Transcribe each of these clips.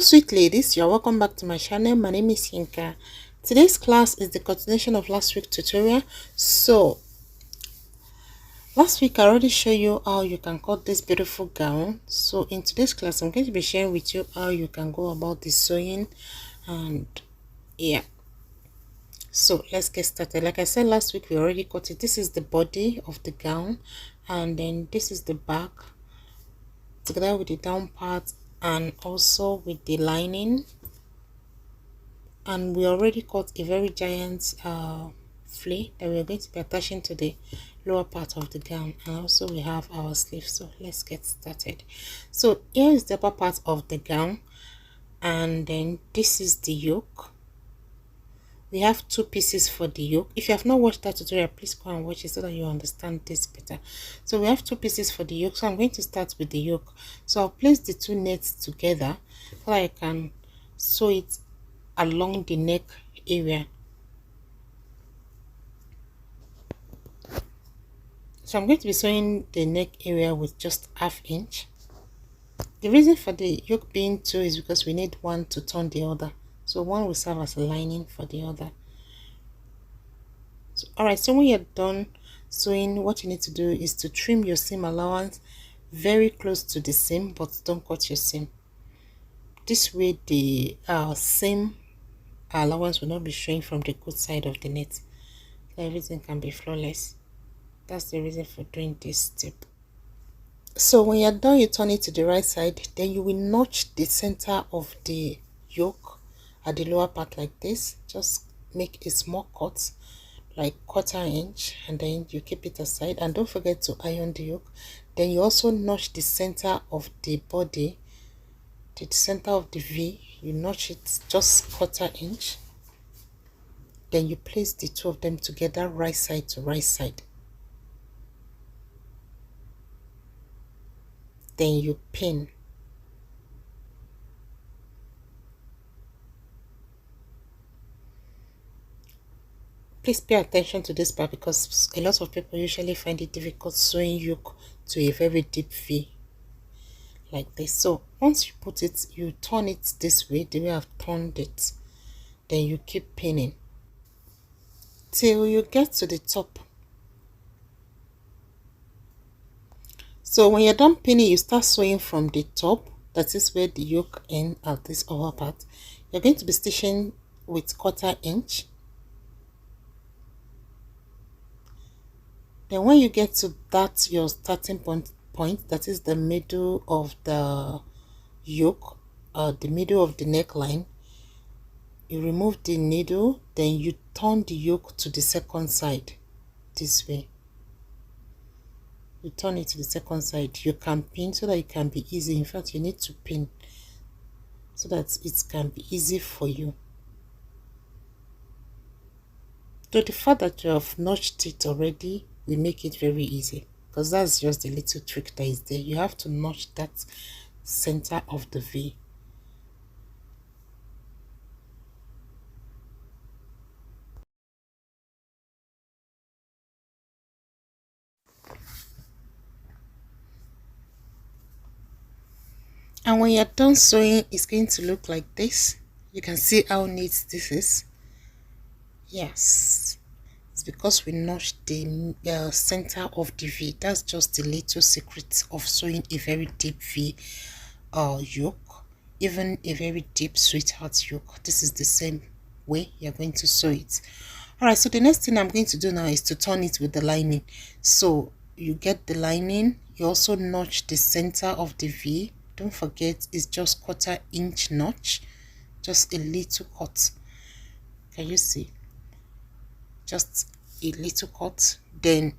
Sweet ladies, you're welcome back to my channel. My name is Yinka. Today's class is the continuation of last week's tutorial. So last week I already showed you how you can cut this beautiful gown. So in today's class I'm going to be sharing with you how you can go about the sewing. And yeah, so let's get started. Like I said last week, we already cut it. This is the body of the gown, and then this is the back together with the down part and also with the lining. And we already cut a very giant flea that we are going to be attaching to the lower part of the gown, and also we have our sleeve. So let's get started. So here is the upper part of the gown, and then this is the yoke. We have two pieces for the yoke. If you have not watched that tutorial, please go and watch it so that you understand this better. So we have two pieces for the yoke, so I'm going to start with the yoke. So I'll place the two nets together so I can sew it along the neck area. So I'm going to be sewing the neck area with just ½ inch. The reason for the yoke being two is because we need one to turn the other, so one will serve as a lining for the other. So alright, so when you're done sewing, what you need to do is to trim your seam allowance very close to the seam, but don't cut your seam. This way the seam allowance will not be showing from the good side of the net, so everything can be flawless. That's the reason for doing this step. So when you're done, you turn it to the right side, then you will notch the center of the yoke at the lower part like this. Just make a small cut, like ½ inch, and then you keep it aside. And don't forget to iron the yoke. Then you also notch the center of the body, the center of the V. You notch it just ½ inch. Then you place the two of them together, right side to right side. Then you pin. Please pay attention to this part because a lot of people usually find it difficult sewing yoke to a very deep V like this. So once you put it, you turn it this way, the way I've turned it. Then you keep pinning till you get to the top. So when you're done pinning, you start sewing from the top. That is where the yoke ends at this upper part. You're going to be stitching with ½ inch. Then when you get to that, your starting point, that is the middle of the yoke, the middle of the neckline, you remove the needle, then you turn the yoke to the second side this way. You turn it to the second side. You can pin so that it can be easy. In fact, you need to pin so that it can be easy for you. So the fact that you have notched it already will make it very easy, because that's just the little trick that is there. You have to notch that center of the V. And when you're done sewing, it's going to look like this. You can see how neat this is. Yes, it's because we notched the center of the V. That's just the little secret of sewing a very deep V yoke, even a very deep sweetheart yoke. This is the same way you're going to sew it. Alright, so the next thing I'm going to do now is to turn it with the lining. So you get the lining, you also notch the center of the V. Don't forget, it's just ½ inch notch, just a little cut. Can you see? Just a little cut. Then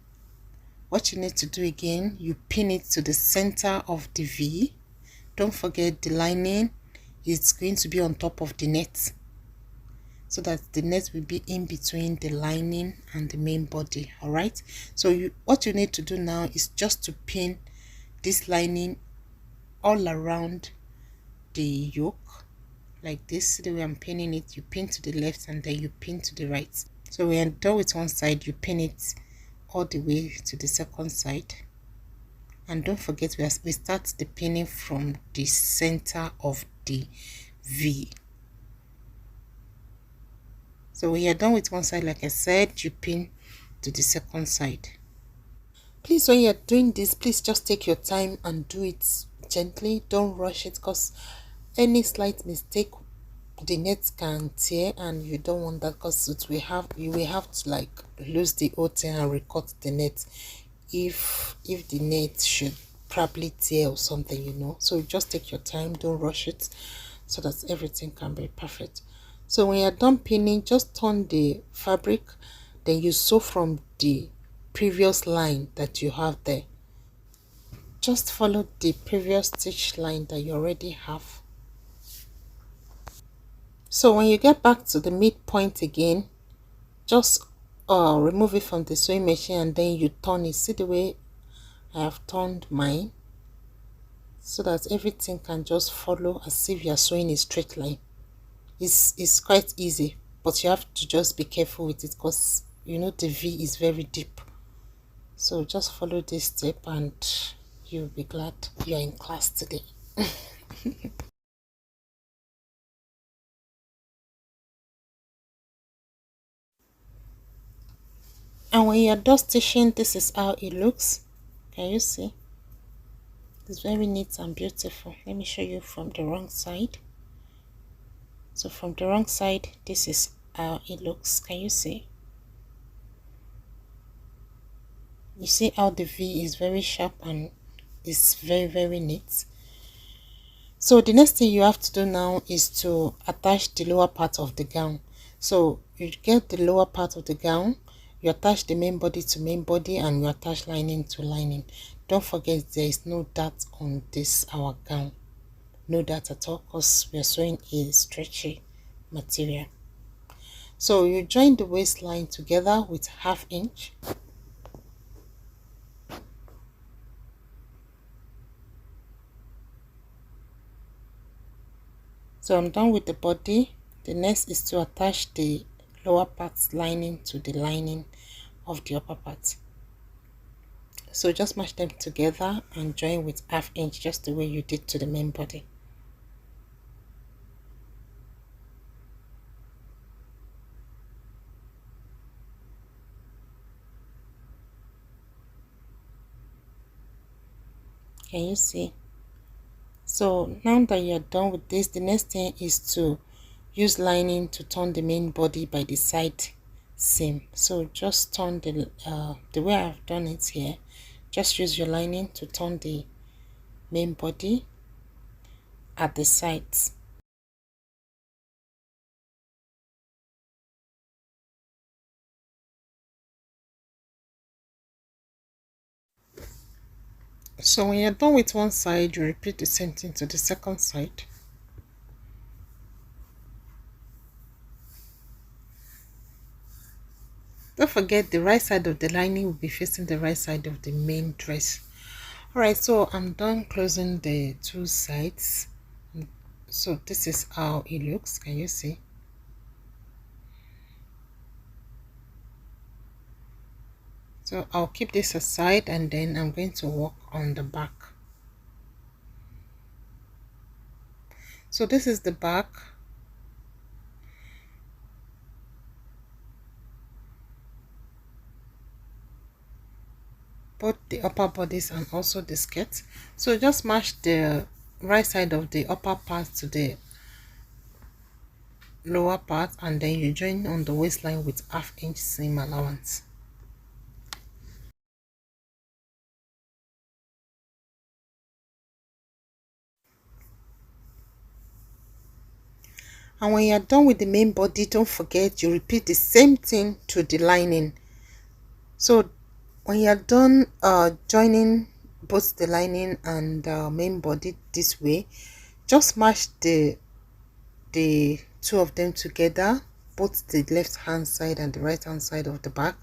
what you need to do again, you pin it to the center of the V. Don't forget the lining is going to be on top of the net, so that the net will be in between the lining and the main body. All right, so what you need to do now is just to pin this lining all around the yoke like this. The way I'm pinning it, you pin to the left and then you pin to the right. So when you're done with one side, you pin it all the way to the second side. And don't forget, we start the pinning from the center of the V. So when you're done with one side, like I said, you pin to the second side. Please, when you're doing this, please just take your time and do it gently. Don't rush it, because any slight mistake, the net can tear, and you don't want that, because you will have to like lose the whole thing and recut the net if the net should probably tear or something, you know. So just take your time, don't rush it, so that everything can be perfect. So when you're done pinning, just turn the fabric, then you sew from the previous line that you have there. Just follow the previous stitch line that you already have. So when you get back to the midpoint again, just remove it from the sewing machine, and then you turn it. See the way I have turned mine, so that everything can just follow as if you are sewing a straight line. It's quite easy, but you have to just be careful with it, because you know the V is very deep. So just follow this step and you'll be glad you're in class today. And when you're done stitching, this is how it looks. Can you see? It's very neat and beautiful. Let me show you from the wrong side. So from the wrong side, this is how it looks. Can you see? You see how the V is very sharp and it's very neat. So the next thing you have to do now is to attach the lower part of the gown. So you get the lower part of the gown, you attach the main body to main body, and you attach lining to lining. Don't forget there is no dart on this our gown. No dart at all, because we are sewing a stretchy material. So you join the waistline together with 1/2 inch. So I'm done with the body. The next is to attach the lower part lining to the lining of the upper part. So just match them together and join with 1/2 inch, just the way you did to the main body. Can you see? So now that you're done with this, the next thing is to use lining to turn the main body by the side seam. So just turn the way I've done it here. Just use your lining to turn the main body at the sides. So when you're done with one side, you repeat the same thing to the second side. Don't forget, the right side of the lining will be facing the right side of the main dress. Alright, so I'm done closing the two sides. So this is how it looks. Can you see? So I'll keep this aside, and then I'm going to work on the back. So this is the back. Both the upper bodies and also the skirt. So just match the right side of the upper part to the lower part, and then you join on the waistline with 1/2 inch seam allowance. And when you're done with the main body, don't forget you repeat the same thing to the lining. So when you're done joining both the lining and main body this way, just match the two of them together, both the left hand side and the right hand side of the back.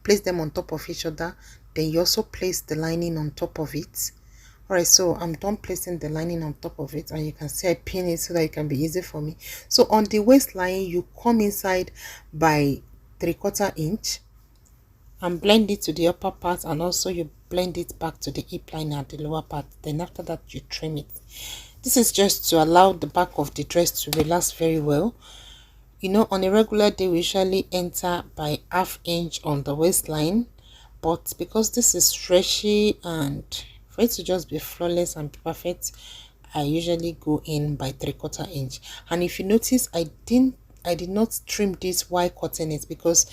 Place them on top of each other, then you also place the lining on top of it. Alright, so I'm done placing the lining on top of it, and you can see I pin it so that it can be easy for me. So on the waistline, you come inside by 3/4 inch and blend it to the upper part, and also you blend it back to the hip line at the lower part. Then after that, you trim it. This is just to allow the back of the dress to relax very well. You know, on a regular day, we usually enter by ½ inch on the waistline, but because this is stretchy and for it to just be flawless and perfect, I usually go in by ¾ inch. And if you notice, I did not trim this while cutting it because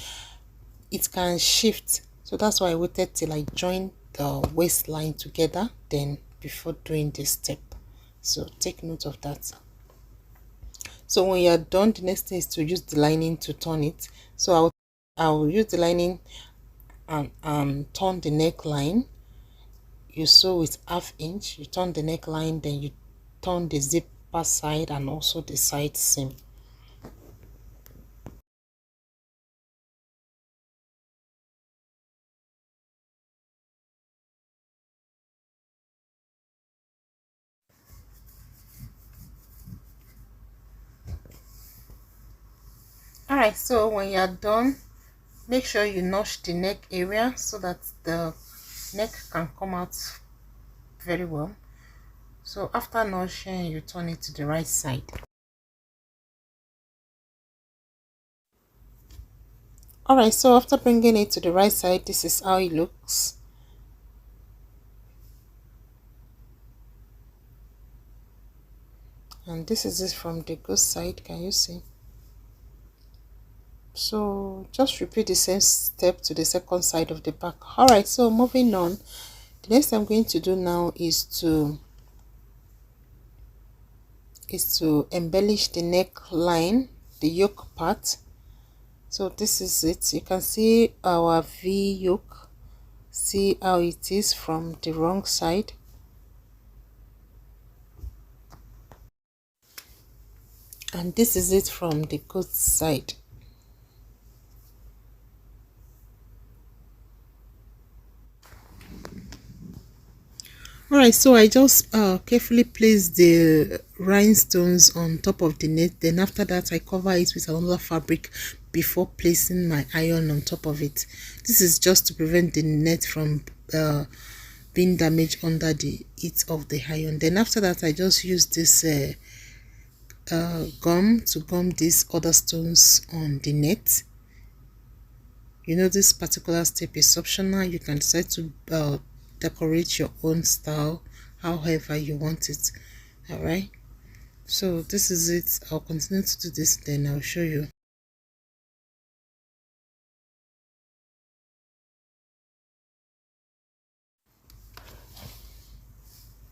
it can shift. So that's why I waited till I joined the waistline together, then before doing this step. So take note of that. So when you're done, the next thing is to use the lining to turn it. So I'll use the lining and turn the neckline. You sew with ½ inch, you turn the neckline, then you turn the zipper side and also the side seam. Alright, so when you're done, make sure you notch the neck area so that the neck can come out very well. So after notching, you turn it to the right side. Alright, so after bringing it to the right side, this is how it looks. And this is it from the good side. Can you see? So just repeat the same step to the second side of the back. Alright, so moving on, the next I'm going to do now is to embellish the neckline, the yoke part. So this is it. You can see our V yoke. See how it is from the wrong side. And this is it from the good side. Alright, so I just carefully place the rhinestones on top of the net. Then after that, I cover it with another fabric before placing my iron on top of it. This is just to prevent the net from being damaged under the heat of the iron. Then after that, I just use this gum to gum these other stones on the net. You know, this particular step is optional. You can decide to decorate your own style however you want it. All right, so this is it. I'll continue to do this, then I'll show you.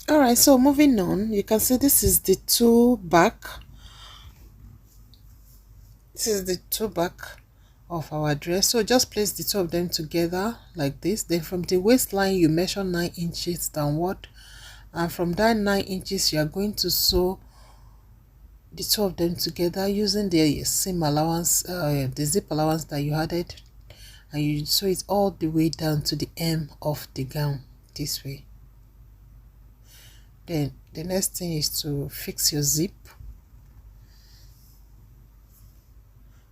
All right, so moving on, you can see this is the two back. This is the two back of our dress. So just place the two of them together like this. Then from the waistline, you measure 9 inches downward, and from that 9 inches, you are going to sew the two of them together using the seam allowance, the zip allowance that you added, and you sew it all the way down to the hem of the gown this way. Then the next thing is to fix your zip.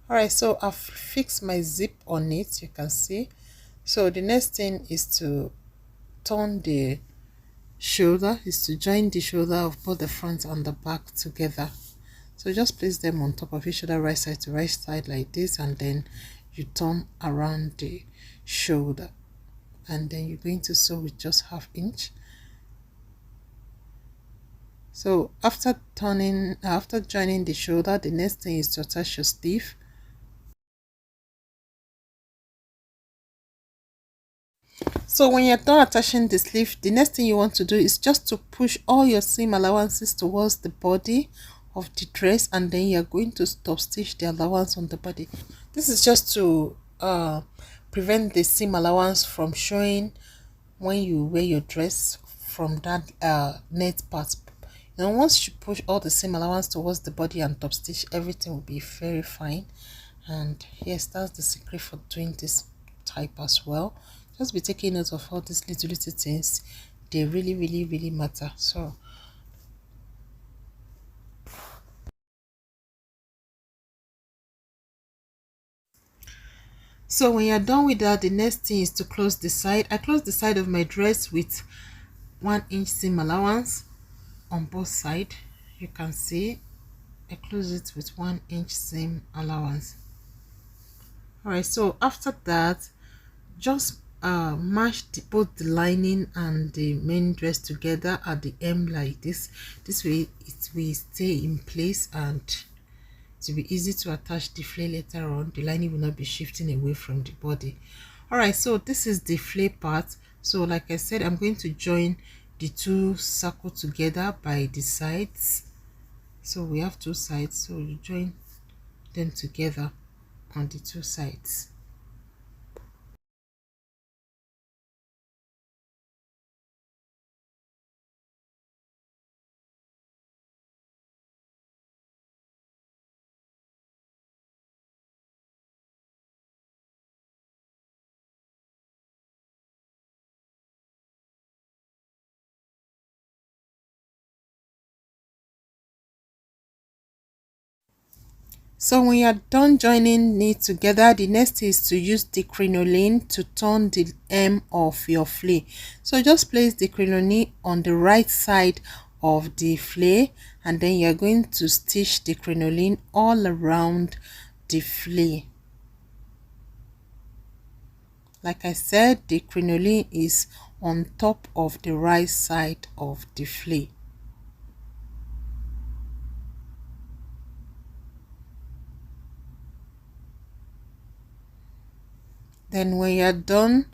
Alright, so I've fixed my zip on it, you can see. So the next thing is to turn the shoulder, is to join the shoulder of both the front and the back together. So just place them on top of each other, right side to right side like this, and then you turn around the shoulder, and then you're going to sew with just ½ inch. So after joining the shoulder, the next thing is to attach your sleeve. So when you're done attaching the sleeve, the next thing you want to do is just to push all your seam allowances towards the body of the dress, and then you're going to stop stitch the allowance on the body. This is just to prevent the seam allowance from showing when you wear your dress from that net part. You know, once you push all the seam allowance towards the body and top stitch, everything will be very fine. And yes, that's the secret for doing this type as well. Just be taking note of all these little things. They really matter. So when you're done with that, the next thing is to close the side. I close the side of my dress with 1 inch seam allowance. on both sides. You can see I close it with 1 inch seam allowance. All right, so after that, just match both the lining and the main dress together at the hem like this way it will stay in place and it will be easy to attach the flare later on. The lining will not be shifting away from the body. All right, so this is the flare part. So like I said, I'm going to join the two circles together by the sides. So we have two sides, so you join them together on the two sides. So when you're done joining it together, the next is to use the crinoline to turn the hem of your flare. So just place the crinoline on the right side of the flare, and then you're going to stitch the crinoline all around the flare. Like I said, the crinoline is on top of the right side of the flare. Then when you're done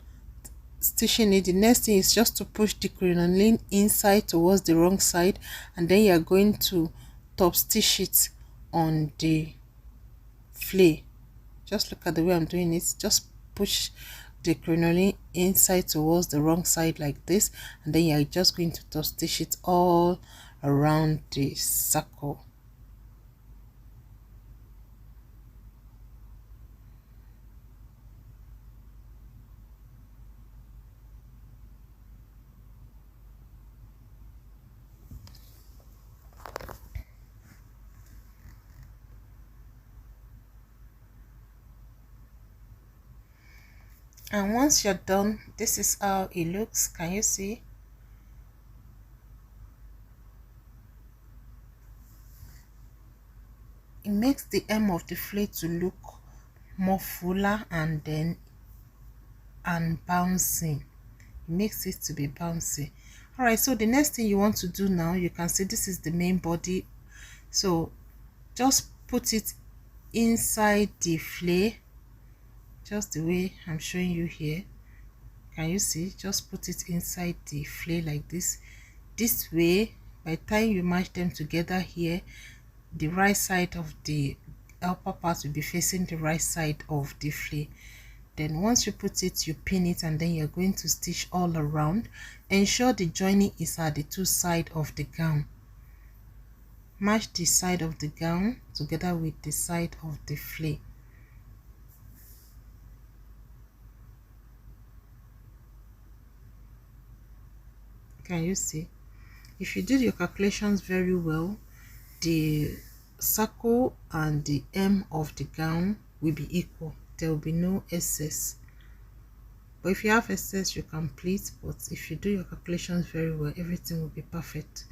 stitching it, the next thing is just to push the crinoline inside towards the wrong side, and then you're going to top stitch it on the flare. Just look at the way I'm doing it. Just push the crinoline inside towards the wrong side like this, and then you're just going to top stitch it all around the circle. And once you're done, this is how it looks. Can you see? It makes the hem of the flare to look more fuller and bouncing. It makes it to be bouncy. All right, so the next thing you want to do now, you can see this is the main body. So just put it inside the flare, just the way I'm showing you here. Can you see? Just put it inside the flare like this. This way, by the time you match them together here, the right side of the upper part will be facing the right side of the flare. Then once you put it, you pin it, and then you're going to stitch all around. Ensure the joining is at the two sides of the gown. Match the side of the gown together with the side of the flare. Can you see? If you did your calculations very well, the circle and the hem of the gown will be equal. There will be no excess. But if you have excess, you can pleat. But if you do your calculations very well, everything will be perfect.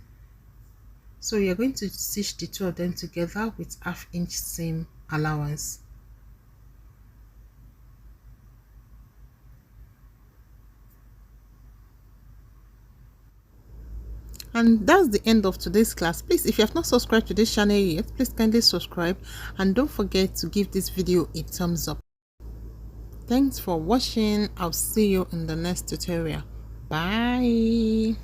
So you're going to stitch the two of them together with 1/2 inch seam allowance. And that's the end of today's class. Please, if you have not subscribed to this channel yet, please kindly subscribe, and don't forget to give this video a thumbs up. Thanks for watching. I'll see you in the next tutorial. Bye.